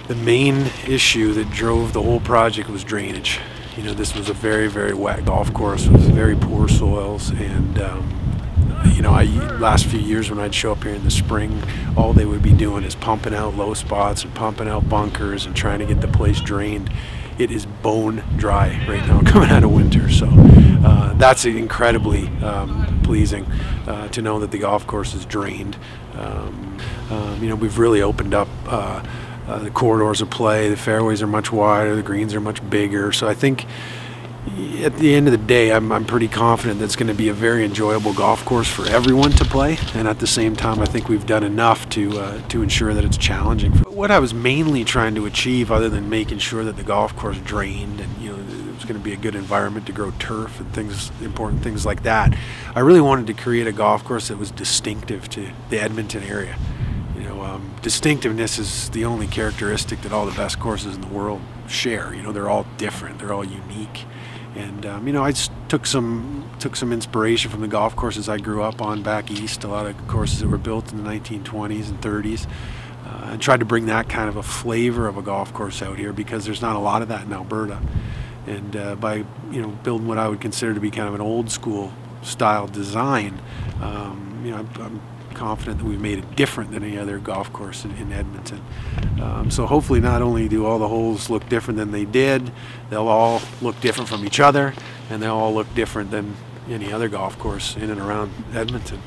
The main issue that drove the whole project was drainage. You know, this was a very, very wet golf course with very poor soils, and you know, last few years when I'd show up here in the spring, all they would be doing is pumping out low spots and pumping out bunkers and trying to get the place drained. It is bone dry right now coming out of winter, so that's incredibly pleasing to know that the golf course is drained. You know, we've really opened up the corridors of play. The fairways are much wider, the greens are much bigger, so I think at the end of the day, I'm pretty confident that it's going to be a very enjoyable golf course for everyone to play, and at the same time I think we've done enough to ensure that it's challenging. What I was mainly trying to achieve, other than making sure that the golf course drained and, you know, it was going to be a good environment to grow turf and things, important things like that, I really wanted to create a golf course that was distinctive to the Edmonton area. You know, distinctiveness is the only characteristic that all the best courses in the world share. You know, they're all different, they're all unique. And you know, I just took some inspiration from the golf courses I grew up on back east, a lot of courses that were built in the 1920s and 30s, and tried to bring that kind of a flavor of a golf course out here, because there's not a lot of that in Alberta. And by, you know, building what I would consider to be kind of an old school style design, you know, I'm confident that we've made it different than any other golf course in Edmonton. So hopefully not only do all the holes look different than they did, they'll all look different from each other, and they'll all look different than any other golf course in and around Edmonton.